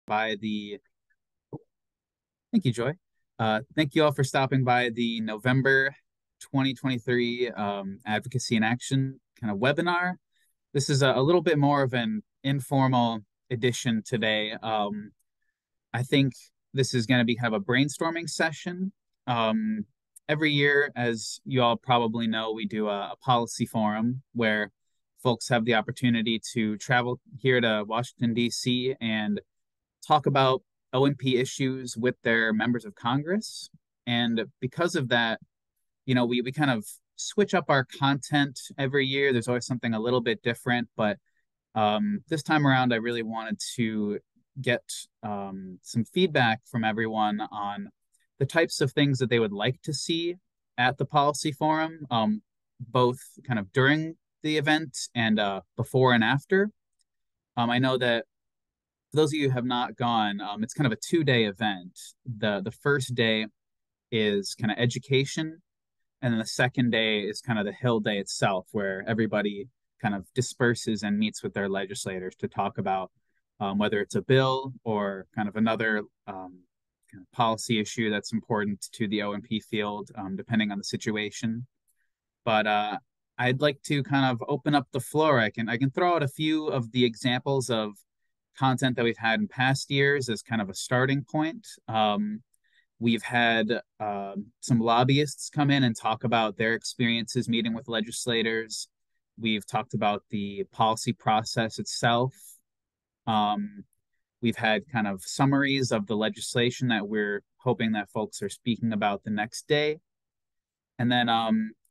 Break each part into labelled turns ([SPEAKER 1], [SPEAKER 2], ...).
[SPEAKER 1] by the Thank you, Joy. Thank you all for stopping by the November 2023 Advocacy in Action kind of webinar. This is a little bit more of an informal edition today. I think this is going to be kind of a brainstorming session. Um, every year, as you all probably know, we do a policy forum where folks have the opportunity to travel here to Washington, D.C. and talk about OMP issues with their members of Congress. And because of that, we kind of switch up our content every year. There's always something a little bit different, but this time around, I really wanted to get some feedback from everyone on the types of things that they would like to see at the policy forum, both kind of during the event and before and after. I know that for those of you who have not gone, it's kind of a 2-day event. The first day is kind of education, and then the second day is kind of the Hill Day itself, where everybody kind of disperses and meets with their legislators to talk about whether it's a bill or kind of another kind of policy issue that's important to the OMP field, depending on the situation. But I'd like to kind of open up the floor. I can throw out a few of the examples of content that we've had in past years as kind of a starting point. We've had some lobbyists come in and talk about their experiences meeting with legislators. We've talked about the policy process itself. We've had kind of summaries of the legislation that we're hoping that folks are speaking about the next day. And then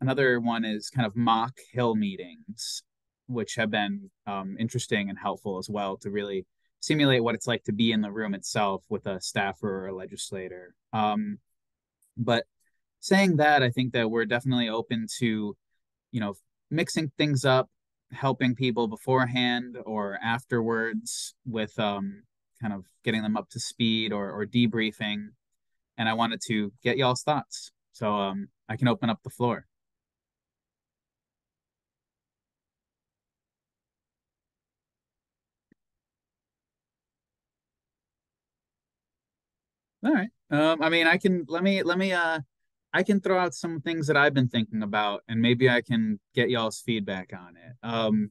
[SPEAKER 1] another one is kind of mock Hill meetings, which have been interesting and helpful as well to really simulate what it's like to be in the room itself with a staffer or a legislator. But saying that, I think that we're definitely open to, mixing things up, helping people beforehand or afterwards with kind of getting them up to speed or debriefing. And I wanted to get y'all's thoughts. So I can open up the floor. All right. I mean, I can let me I can throw out some things that I've been thinking about, and maybe I can get y'all's feedback on it.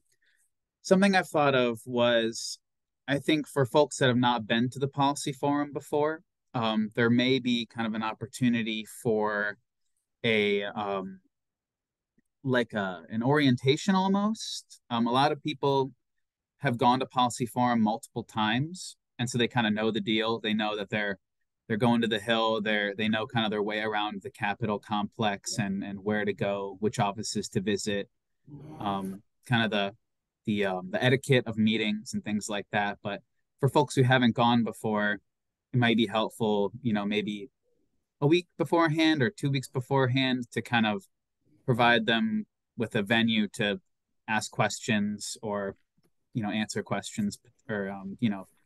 [SPEAKER 1] Something I've thought of was, I think for folks that have not been to the policy forum before, there may be kind of an opportunity for a like an orientation almost. A lot of people have gone to policy forum multiple times, and so they kind of know the deal. They know that they're going to the Hill. They know kind of their way around the Capitol complex and where to go, which offices to visit, kind of the etiquette of meetings and things like that. But for folks who haven't gone before, it might be helpful, maybe a week beforehand or 2 weeks beforehand to kind of provide them with a venue to ask questions or answer questions or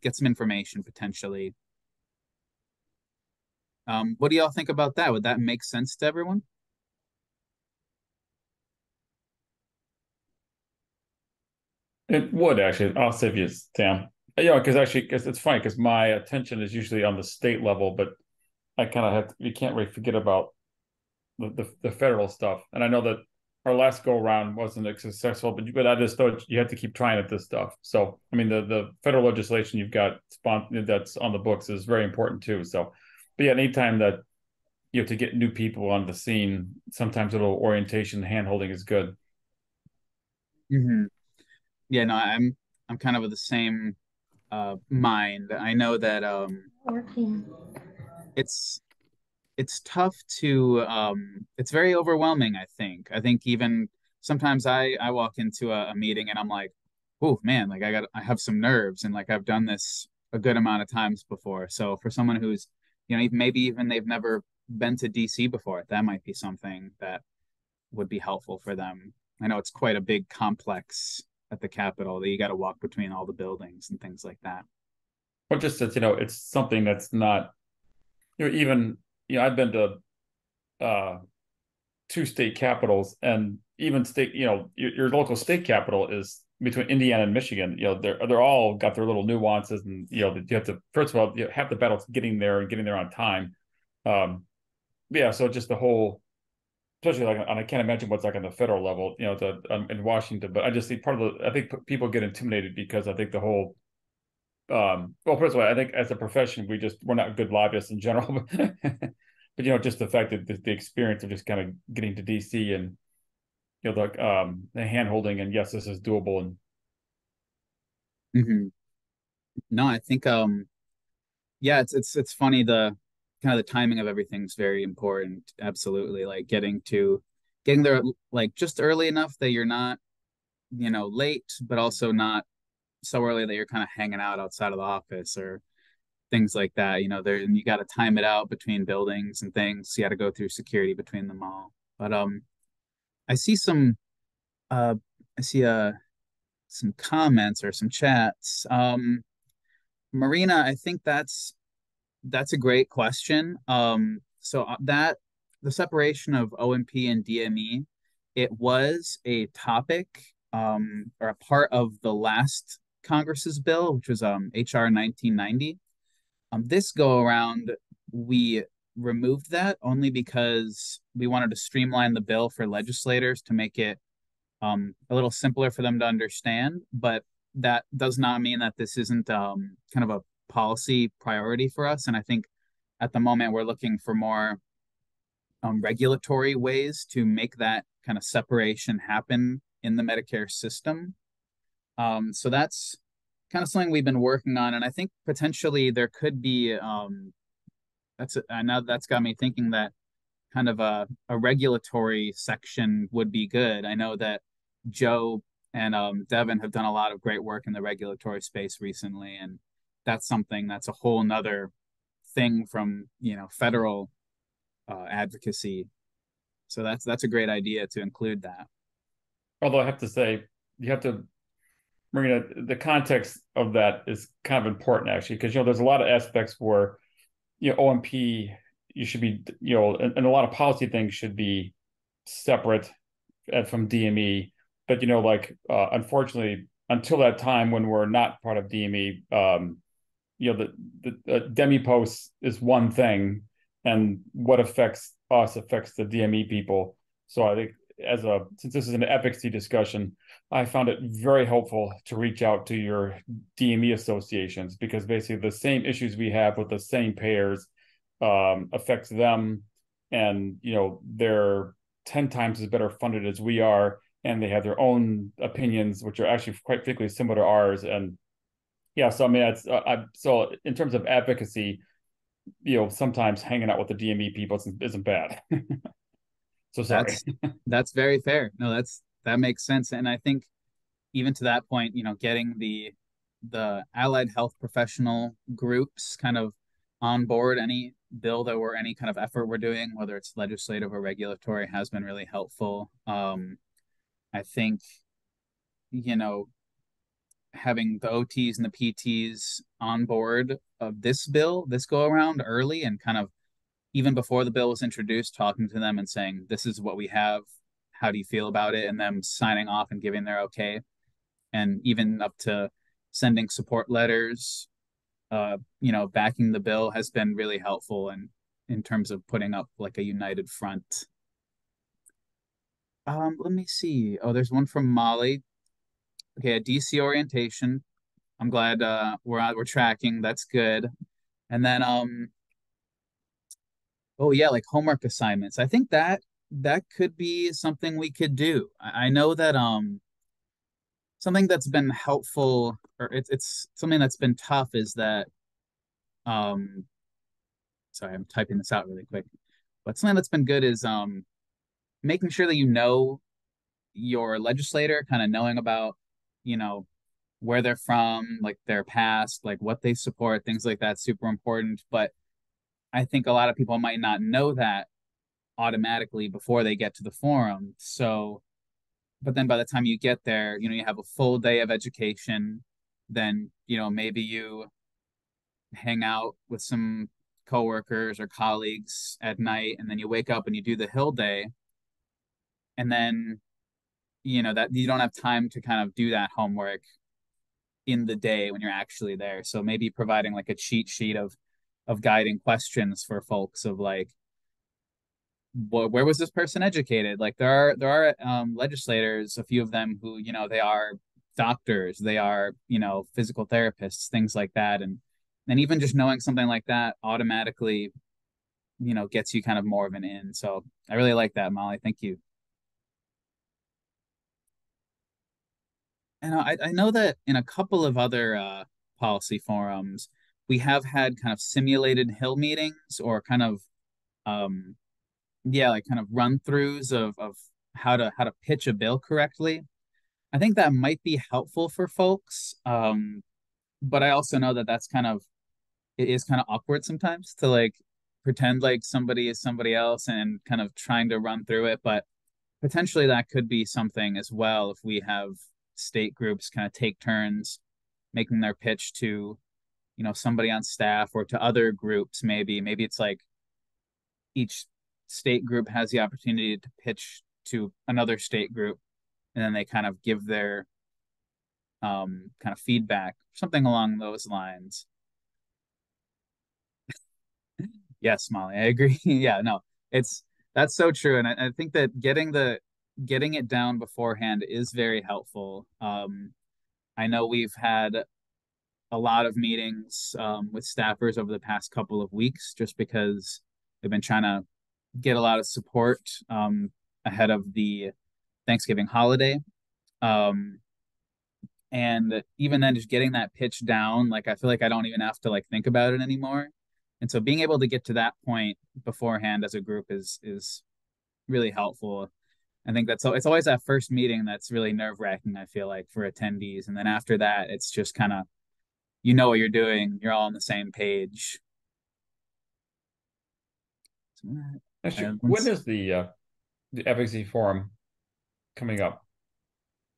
[SPEAKER 1] get some information potentially. What do y'all think about that? Would that make sense to everyone?
[SPEAKER 2] It would actually. I'll save you, Sam. Yeah, because it's funny because my attention is usually on the state level, but I kind of you can't really forget about the federal stuff. And I know that our last go around wasn't as successful, but I just thought you have to keep trying at this stuff. So I mean, the federal legislation you've got that's on the books is very important too. So, but yeah, anytime that you have to get new people on the scene, sometimes a little orientation, handholding is good.
[SPEAKER 1] Mm-hmm. Yeah, no, I'm kind of of the same mind. I know that
[SPEAKER 3] Working.
[SPEAKER 1] it's it's tough to it's very overwhelming, I think even sometimes I walk into a meeting and I'm like, oh man, like I have some nerves, and like I've done this a good amount of times before. So for someone who's maybe even they've never been to DC before, that might be something that would be helpful for them. I know it's quite a big complex at the Capitol that you got to walk between all the buildings and things like that.
[SPEAKER 2] Or just that it's something that's not even I've been to uh, two state capitals, and even state your local state capital is between Indiana and Michigan, they're all got their little nuances, and you have to first of all half the battle's getting there and getting there on time. Um, yeah, so just the whole, especially like, and I can't imagine what's like on the federal level, in Washington. But I just think I think people get intimidated because I think the whole, well, first of all, I think as a profession, we're not good lobbyists in general, but just the fact that the experience of just kind of getting to DC and the hand holding and yes, this is doable. And
[SPEAKER 1] Hmm. No, I think yeah, it's funny, the kind of the timing of everything's very important. Absolutely. Like getting there like just early enough that you're not, late, but also not so early that you're kind of hanging out outside of the office or things like that. There, and you got to time it out between buildings and things. You got to go through security between them all. But I see some uh I see some comments or some chats. Marina, I think that's a great question. So that the separation of OMP and DME, it was a topic or a part of the last Congress's bill, which was HR 1990. This go around, we removed that only because we wanted to streamline the bill for legislators to make it a little simpler for them to understand. But that does not mean that this isn't kind of a policy priority for us. And I think at the moment we're looking for more regulatory ways to make that kind of separation happen in the Medicare system. So that's kind of something we've been working on, and I think potentially there could be I know that's got me thinking that kind of a regulatory section would be good. I know that Joe and Devin have done a lot of great work in the regulatory space recently, and that's something that's a whole nother thing from federal advocacy. So that's a great idea to include that.
[SPEAKER 2] although I have to say, you have to, Marina, the context of that is kind of important actually, because there's a lot of aspects where OMP, you should be, and a lot of policy things should be separate from DME. But unfortunately, until that time when we're not part of DME, the demi post is one thing, and what affects us affects the DME people. So I think since this is an advocacy discussion, I found it very helpful to reach out to your DME associations, because basically the same issues we have with the same payers affects them, and they're 10 times as better funded as we are, and they have their own opinions, which are actually quite frequently similar to ours. And yeah, so I mean, so in terms of advocacy, sometimes hanging out with the DME people isn't bad. So sorry.
[SPEAKER 1] That's that's very fair. No, that makes sense, and I think even to that point, getting the allied health professional groups kind of on board any bill that we're any kind of effort we're doing, whether it's legislative or regulatory, has been really helpful. I think, you know, having the OTs and the PTs on board of this bill, this go around early, and kind of even before the bill was introduced, talking to them and saying, this is what we have. How do you feel about it? And them signing off and giving their okay. And even up to sending support letters, backing the bill has been really helpful in terms of putting up like a united front. Let me see. Oh, there's one from Molly. Okay, a DC orientation. I'm glad we're tracking. That's good. And then oh yeah, like homework assignments. I think that could be something we could do. I know that something that's been helpful, or it's something that's been tough, is that um sorry, I'm typing this out really quick. But something that's been good is making sure that your legislator, kind of knowing about, you know, where they're from, like their past, like what they support, things like that, super important. But I think a lot of people might not know that automatically before they get to the forum. So, but then by the time you get there, you have a full day of education. Then, maybe you hang out with some coworkers or colleagues at night, and then you wake up and you do the Hill Day. And then that you don't have time to kind of do that homework in the day when you're actually there. So maybe providing like a cheat sheet of guiding questions for folks of like, where was this person educated? Like there are legislators, a few of them who they are doctors, they are physical therapists, things like that, and even just knowing something like that automatically gets you kind of more of an in. So I really like that, Molly. Thank you. And I know that in a couple of other policy forums, we have had kind of simulated Hill meetings or kind of um, yeah, like kind of run throughs of how to pitch a bill correctly. I think that might be helpful for folks, but I also know that it is kind of awkward sometimes to like pretend like somebody is somebody else and kind of trying to run through it. But potentially that could be something as well if we have state groups kind of take turns making their pitch to somebody on staff or to other groups. Maybe it's like each state group has the opportunity to pitch to another state group, and then they kind of give their kind of feedback, something along those lines. Yes, Molly, I agree. Yeah, no, it's that's so true, and I think that getting it down beforehand is very helpful. I know we've had a lot of meetings with staffers over the past couple of weeks, just because they've been trying to get a lot of support ahead of the Thanksgiving holiday. Um, and even then, just getting that pitch down, like I feel like I don't even have to like think about it anymore. And so being able to get to that point beforehand as a group is really helpful. I think it's always that first meeting that's really nerve wracking, I feel like, for attendees. And then after that, it's just kind of, what you're doing, you're all on the same page.
[SPEAKER 2] Actually, when is the advocacy forum coming up?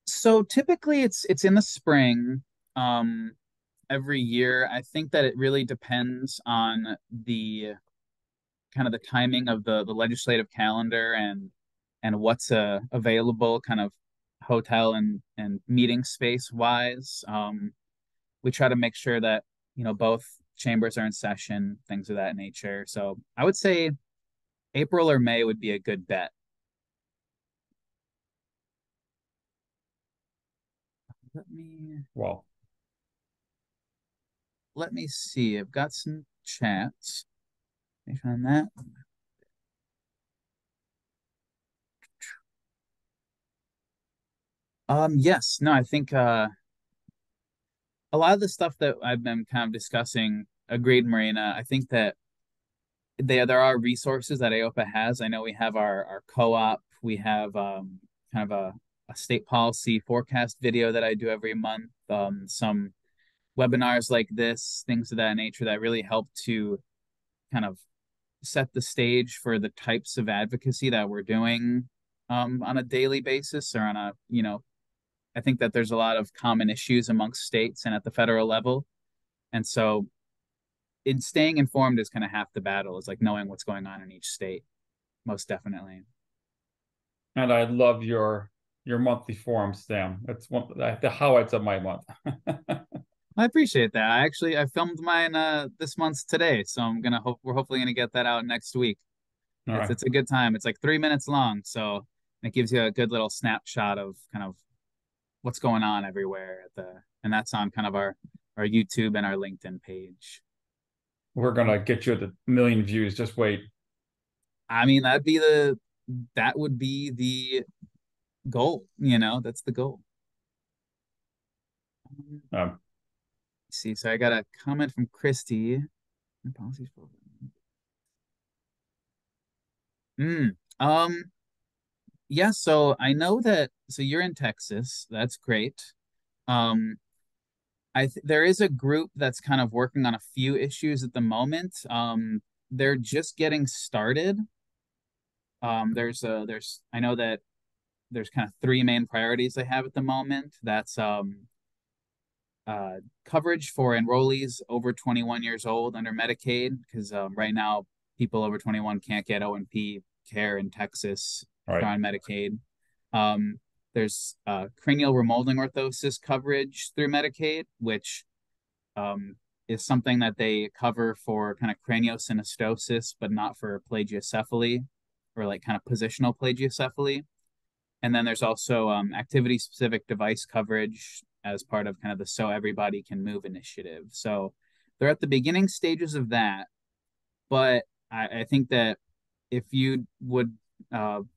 [SPEAKER 1] So typically it's in the spring. Um, every year. I think that it really depends on the kind of the timing of the legislative calendar and what's available kind of hotel and meeting space wise. We try to make sure that both chambers are in session, things of that nature. So I would say April or May would be a good bet. Let me
[SPEAKER 2] Well,
[SPEAKER 1] let me see. I've got some chats. Let me find that. Yes, no, I think a lot of the stuff that I've been kind of discussing, agreed, Marina. I think that there are resources that AOPA has. I know we have our co-op. We have kind of a state policy forecast video that I do every month. Some webinars like this, things of that nature that really help to kind of set the stage for the types of advocacy that we're doing on a daily basis or on a, I think that there's a lot of common issues amongst states and at the federal level. And so in staying informed is kind of half the battle, is like knowing what's going on in each state, most definitely.
[SPEAKER 2] and I love your monthly forum, Sam. That's one the highlights of my month.
[SPEAKER 1] I appreciate that. I filmed mine this month's today, so we're hopefully gonna get that out next week.
[SPEAKER 2] All
[SPEAKER 1] It's
[SPEAKER 2] right.
[SPEAKER 1] it's a good time. It's like 3 minutes long, so it gives you a good little snapshot of kind of what's going on everywhere and that's on kind of our YouTube and our LinkedIn page.
[SPEAKER 2] We're gonna get you at the million views. Just wait.
[SPEAKER 1] I mean, that would be the goal, that's the goal.
[SPEAKER 2] Um,
[SPEAKER 1] See, so I got a comment from Christy. Policies for mm, um yeah, so I know that so you're in Texas. That's great. Um there is a group that's kind of working on a few issues at the moment. They're just getting started. There's I know that there's kind of three main priorities they have at the moment. That's coverage for enrollees over 21 years old under Medicaid, because right now people over 21 can't get O&P care in Texas if
[SPEAKER 2] all
[SPEAKER 1] they're
[SPEAKER 2] right.
[SPEAKER 1] on Medicaid. Um, There's cranial remolding orthosis coverage through Medicaid, which um, is something that they cover for kind of craniosynostosis, but not for plagiocephaly or like kind of positional plagiocephaly. And then there's also activity specific device coverage as part of kind of the So Everybody Can Move initiative. So they're at the beginning stages of that. But I think that if you would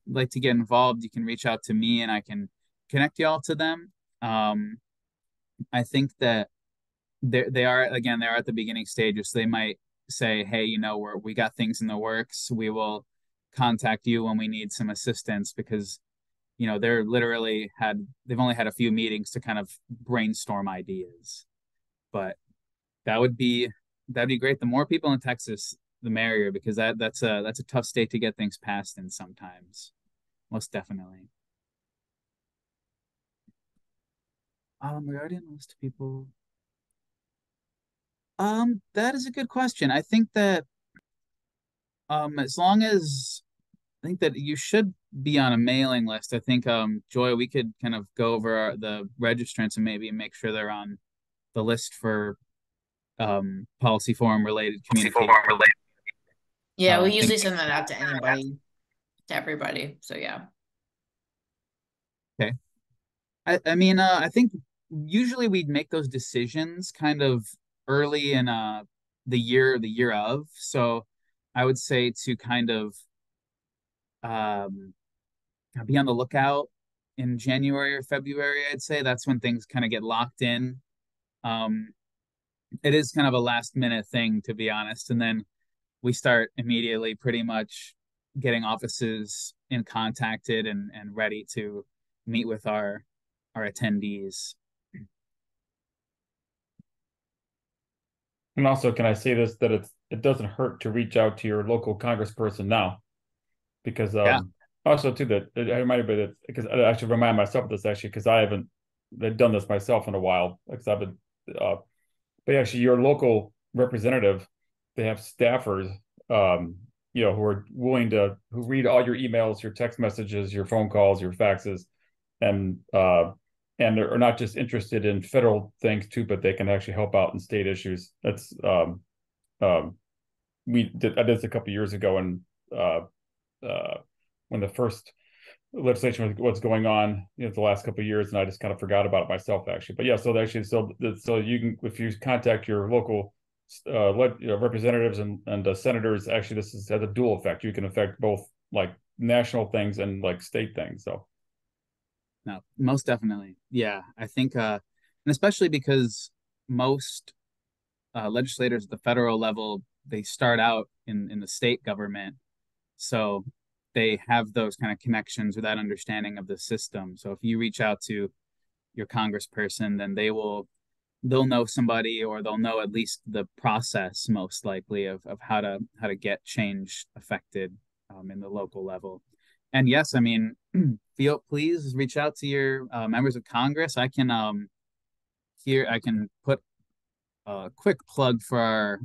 [SPEAKER 1] like to get involved, you can reach out to me and I can connect you all to them. I think that they are, again, they're at the beginning stages. So they might say, hey, we got things in the works. We will contact you when we need some assistance because they've only had a few meetings to kind of brainstorm ideas. But that would be that'd be great. The more people in Texas, the merrier, because that's a tough state to get things passed in sometimes. Most definitely. Regarding a list of people. That is a good question. I think that as long as I think that you should be on a mailing list. I think Joy, we could kind of go over the registrants and maybe make sure they're on the list for policy forum related communication.
[SPEAKER 3] Yeah, we
[SPEAKER 1] I think
[SPEAKER 3] usually send that out to anybody, to everybody. So yeah.
[SPEAKER 1] okay. I mean, I think usually we'd make those decisions kind of early in the year of. So I would say to kind of um, be on the lookout in January or February. I'd say that's when things kind of get locked in. Um, it is kind of a last minute thing, to be honest, and then we start immediately, pretty much getting offices in contacted and ready to meet with our attendees.
[SPEAKER 2] And also, can I say this that it doesn't hurt to reach out to your local congressperson now, because
[SPEAKER 1] Yeah.
[SPEAKER 2] also too that it reminded me that because I actually remind myself of this actually because I haven't done this myself in a while because I've been but actually your local representative, they have staffers who are willing to who read all your emails, your text messages, your phone calls, your faxes, and they're not just interested in federal things too, but they can actually help out in state issues. That's um, I did this a couple of years ago, and uh, when the first legislation was going on, the last couple of years, and I just kind of forgot about it myself actually. But yeah, so you can, if you contact your local representatives and senators, actually this has a dual effect. You can affect both like national things and like state things. So
[SPEAKER 1] No, most definitely. Yeah, I think, and especially because most legislators at the federal level, they start out in the state government, so they have those kind of connections or that understanding of the system. So if you reach out to your congressperson, then they'll know somebody, or they'll know at least the process, most likely, of how to get change affected in the local level. And yes, I mean, please reach out to your members of Congress. I can put a quick plug for our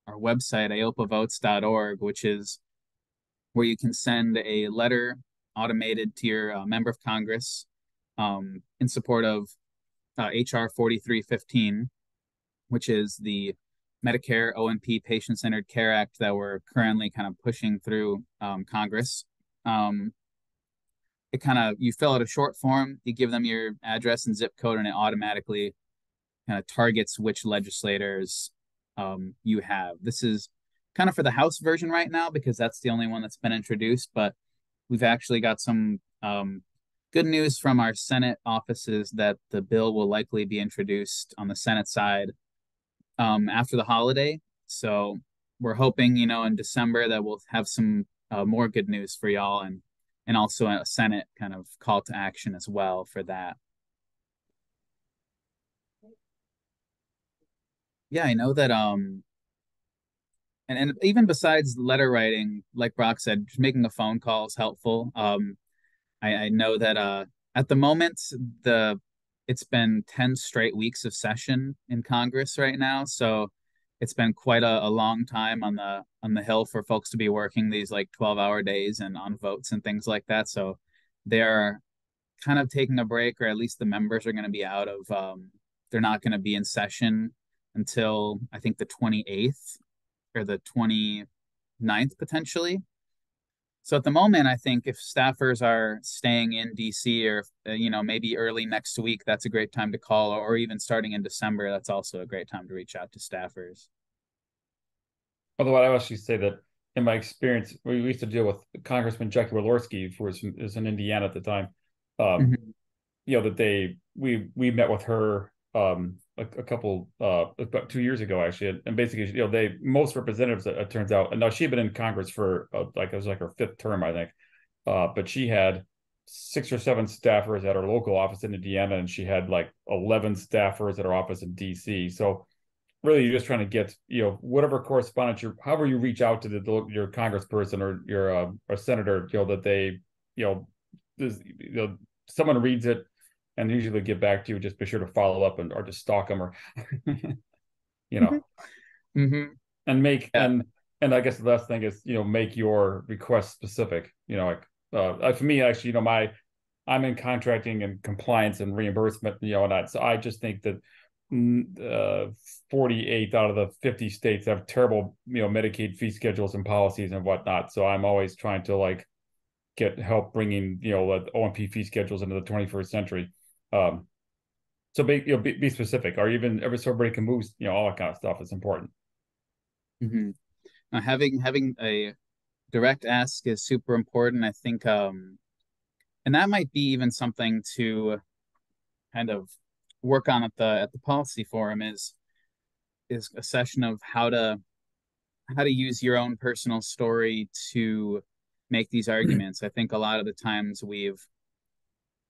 [SPEAKER 1] website, aopavotes.org, which is where you can send a letter automated to your member of Congress in support of HR 4315, which is the Medicare O&P Patient Centered Care Act that we're currently kind of pushing through Congress. It kind of, you fill out a short form, you give them your address and zip code, and it automatically kind of targets which legislators you have. This is kind of for the House version right now because that's the only one that's been introduced, but we've actually got some good news from our Senate offices that the bill will likely be introduced on the Senate side after the holiday. So we're hoping, in December that we'll have some more good news for y'all, and also a Senate kind of call to action as well for that. Yeah, I know that and even besides letter writing, like Brock said, just making a phone call is helpful. I know that at the moment the it's been 10 straight weeks of session in Congress right now, so it's been quite a long time on the Hill for folks to be working these like 12-hour days and on votes and things like that. So they're kind of taking a break, or at least the members are going to be out of, they're not going to be in session until I think the 28th or the 29th potentially. So at the moment, I think if staffers are staying in DC, or maybe early next week, that's a great time to call, or even starting in December, that's also a great time to reach out to staffers.
[SPEAKER 2] Although I would actually say that in my experience, we used to deal with Congressman Jackie Walorski, who was in Indiana at the time.
[SPEAKER 1] Mm-hmm.
[SPEAKER 2] That we met with her a couple about 2 years ago actually, and basically they most representatives, it turns out, and now she'd been in Congress for like it was like her fifth term, I think, but she had 6 or 7 staffers at her local office in Indiana, and she had like 11 staffers at her office in DC. So really, you're just trying to get whatever correspondence however you reach out to your congressperson or your or senator, that they this, someone reads it and usually get back to you. Just be sure to follow up or just stalk them or
[SPEAKER 1] Mm-hmm.
[SPEAKER 2] and make
[SPEAKER 1] Yeah.
[SPEAKER 2] and I guess the last thing is make your request specific. Like for me actually, I'm in contracting and compliance and reimbursement, so I just think that 48 out of the 50 states have terrible, Medicaid fee schedules and policies and whatnot. So I'm always trying to like get help bringing, the O&P fee schedules into the 21st century. So be specific, or even every so everybody can move, all that kind of stuff is important.
[SPEAKER 1] Mm-hmm. Having a direct ask is super important. I think, and that might be even something to kind of work on at the policy forum is a session of how to use your own personal story to make these arguments. I think a lot of the times we've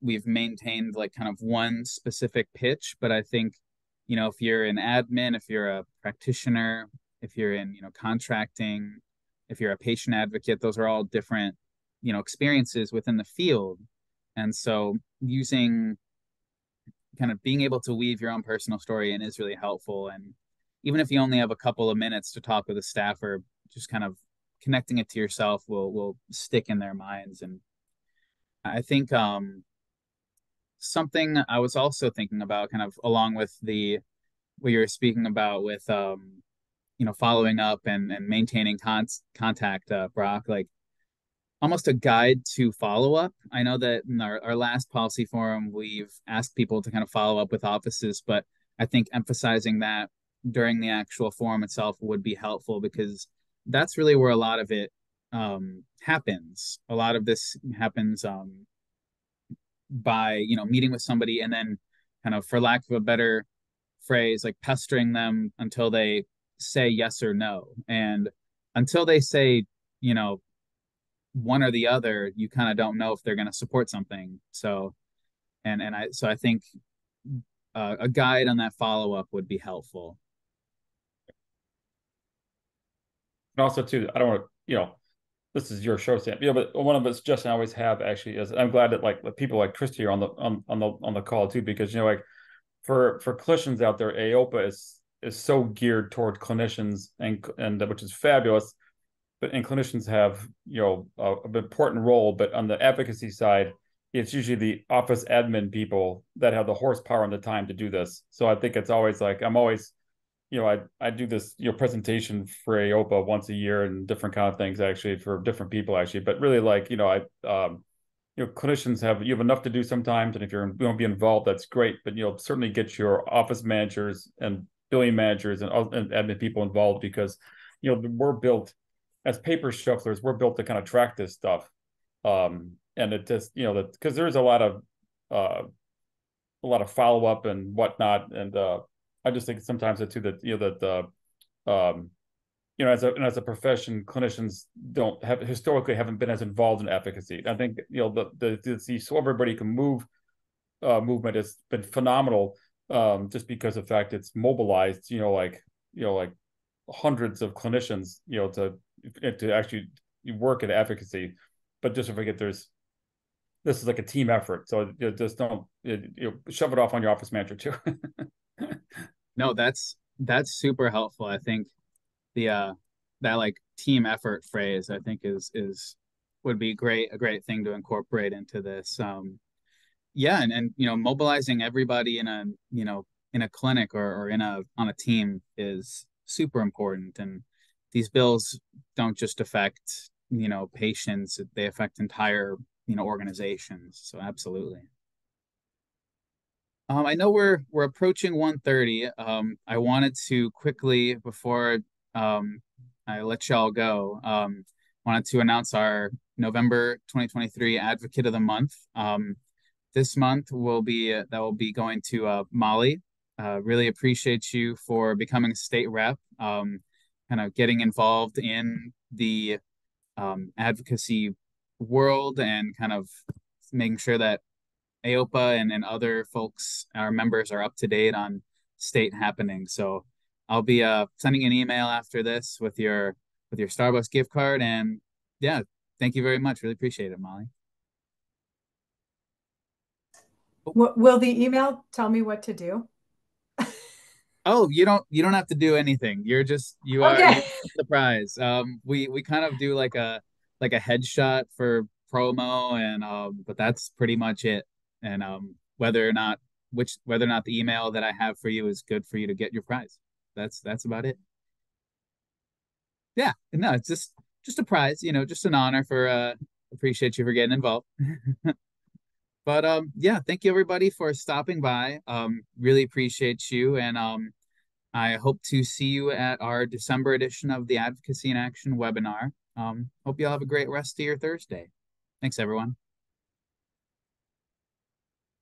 [SPEAKER 1] maintained like kind of one specific pitch, but I think, if you're an admin, if you're a practitioner, if you're in, contracting, if you're a patient advocate, those are all different, experiences within the field. And so using kind of being able to weave your own personal story in is really helpful. And even if you only have a couple of minutes to talk with a staffer, just kind of connecting it to yourself will stick in their minds. And I think something I was also thinking about, kind of along with the what you were speaking about with following up and maintaining contact, Brock, like almost a guide to follow up. I know that in our last policy forum, we've asked people to kind of follow up with offices, but I think emphasizing that during the actual forum itself would be helpful, because that's really where a lot of it happens. A lot of this happens by, meeting with somebody and then kind of, for lack of a better phrase, like pestering them until they say yes or no. And until they say, one or the other, you kind of don't know if they're going to support something. So, I think a guide on that follow up would be helpful.
[SPEAKER 2] And also too, I don't want to, this is your show, Sam. But one of the suggestions I always have actually is, I'm glad that like the people like Christy are on the call too, because like for clinicians out there, AOPA is so geared toward clinicians and which is fabulous. And clinicians have an important role, but on the advocacy side, it's usually the office admin people that have the horsepower and the time to do this. So I think it's always like I'm always, I do this presentation for AOPA once a year and different kind of things actually for different people actually, but really like clinicians you have enough to do sometimes, and if you're going to be involved, that's great. But certainly get your office managers and billing managers and admin people involved, because we're built as paper shufflers, we're built to kind of track this stuff. And it just, because there's a lot of follow-up and whatnot. And I just think sometimes too that, as a profession, clinicians historically haven't been as involved in advocacy. I think, the So Everybody Can Move movement has been phenomenal, just because of the fact it's mobilized, like hundreds of clinicians, to actually work in advocacy. But just to forget, this is like a team effort. So just don't shove it off on your office manager too.
[SPEAKER 1] No, that's super helpful. I think the that like team effort phrase, I think is would be a great thing to incorporate into this. yeah, and mobilizing everybody in a in a clinic or in a on a team is super important. And these bills don't just affect patients; they affect entire organizations. So absolutely. I know we're approaching 1:30. I wanted to quickly before I let y'all go. Wanted to announce our November 2023 Advocate of the Month. This month will be that will be going to Molly. Really appreciate you for becoming a state rep. Kind of getting involved in the advocacy world and kind of making sure that AOPA and other folks, our members, are up to date on state happenings. So I'll be sending an email after this with your Starbucks gift card. And yeah, thank you very much. Really appreciate it, Molly.
[SPEAKER 4] Will the email tell me what to do?
[SPEAKER 1] Oh, you don't have to do anything.
[SPEAKER 4] Okay.
[SPEAKER 1] You're the prize. We kind of do like a headshot for promo and but that's pretty much it. And whether or not the email that I have for you is good for you to get your prize. That's about it. Yeah, no, it's just a prize, just an honor for appreciate you for getting involved. But yeah, thank you everybody for stopping by. Really appreciate you and I hope to see you at our December edition of the Advocacy in Action webinar. Hope you all have a great rest of your Thursday. Thanks, everyone.